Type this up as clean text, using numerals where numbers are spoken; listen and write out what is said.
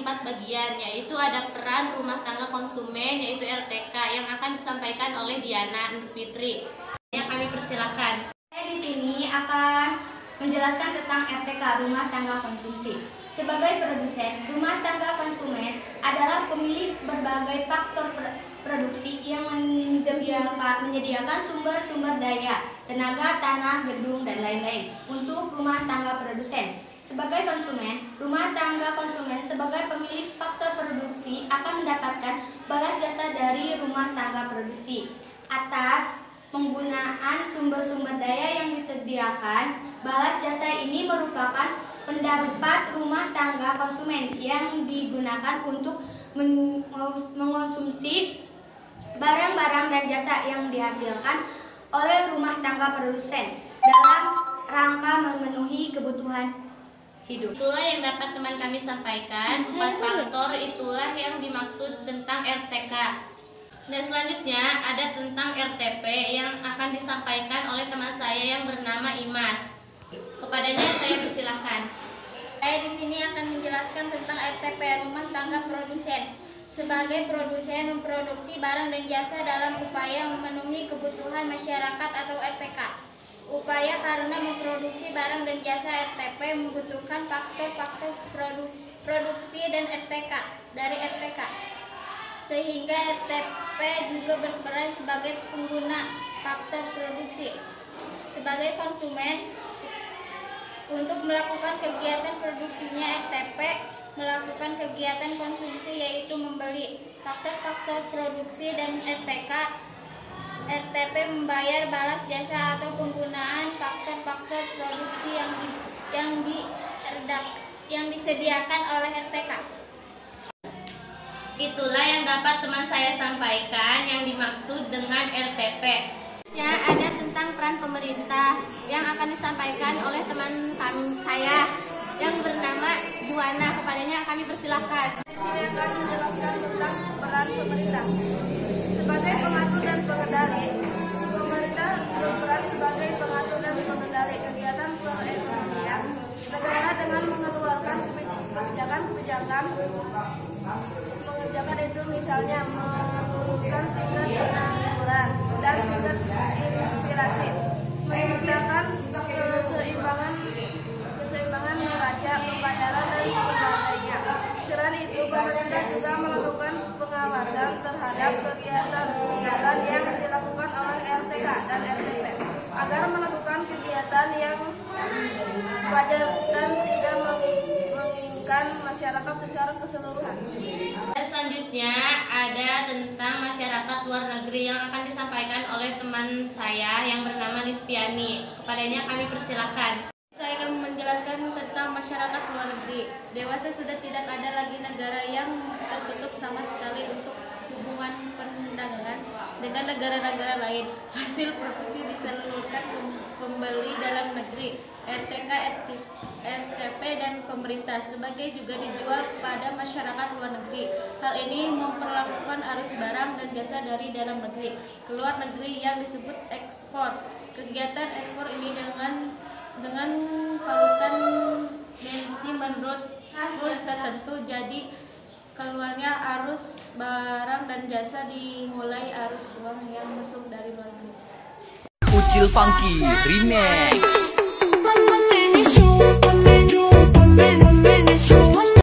4 bagian, yaitu ada peran rumah tangga konsumen, yaitu RTK, yang akan disampaikan oleh Diana Nurfitri. Yang kami persilakan. Saya di sini akan menjelaskan tentang RTK, rumah tangga konsumsi. Sebagai produsen, rumah tangga konsumen adalah pemilik berbagai faktor produksi yang menyediakan sumber-sumber daya, tenaga, tanah, gedung, dan lain-lain untuk rumah tangga produsen. Sebagai konsumen, rumah tangga konsumen sebagai pemilik faktor produksi akan mendapatkan balas jasa dari rumah tangga produksi atas penggunaan sumber-sumber daya yang disediakan. Balas jasa ini merupakan pendapat rumah tangga konsumen yang digunakan untuk mengonsumsi barang-barang dan jasa yang dihasilkan oleh rumah tangga produsen dalam rangka memenuhi kebutuhan hidup. Itulah yang dapat teman kami sampaikan. 4 faktor itulah yang dimaksud tentang RTK. Dan selanjutnya ada tentang RTP yang akan disampaikan oleh teman saya yang bernama Imas. Kepadanya saya persilahkan. Saya di sini akan menjelaskan tentang RTP, rumah tangga produsen. Sebagai produsen memproduksi barang dan jasa dalam upaya memenuhi kebutuhan masyarakat atau RTK. Upaya karena memproduksi barang dan jasa RTP membutuhkan faktor-faktor produksi dan RTK dari RTK. Sehingga RTP juga berperan sebagai pengguna faktor produksi. Sebagai konsumen, untuk melakukan kegiatan produksinya RTP melakukan kegiatan konsumsi, yaitu membeli faktor-faktor produksi, dan RTP membayar balas jasa atau penggunaan faktor-faktor produksi yang disediakan oleh RTK. Itulah yang dapat teman saya sampaikan yang dimaksud dengan RTP. Ya, ada tentang peran pemerintah yang akan disampaikan oleh teman saya yang bernama Juwana. Kepadanya kami persilahkan. Di sini akan menjelaskan tentang peran pemerintah. Sebagai pengatur dan pengendali, pemerintah berperan sebagai pengatur dan pengendali kegiatan perekonomian negara dengan mengeluarkan kebijakan itu misalnya menurunkan tingkat pengangguran dan tingkat inflasi, menciptakan keseimbangan neraca pembayaran dan sebagainya. Selain itu, pemerintah juga melakukan pengawasan terhadap kegiatan yang dilakukan oleh RTK dan RTP agar melakukan kegiatan yang wajar dan tidak menginginkan masyarakat secara keseluruhan. Dan selanjutnya ada tentang masyarakat luar negeri yang akan disampaikan oleh teman saya yang bernama Lispiani. Kepadanya kami persilahkan. Saya akan menjelaskan tentang masyarakat luar negeri. Dewasa sudah tidak ada lagi negara yang tertutup sama sekali untuk hubungan perdagangan dengan negara-negara lain. Hasil produksi disalurkan pembeli dalam negeri, RTK, RTP, dan pemerintah, sebagai juga dijual pada masyarakat luar negeri. Hal ini memperlakukan arus barang dan jasa dari dalam negeri ke luar negeri yang disebut ekspor. Kegiatan ekspor ini dengan palutan bensi menurut rules tertentu, jadi keluarnya arus barang dan jasa dimulai arus uang yang masuk dari luar negeri. Ucil Funky Remix.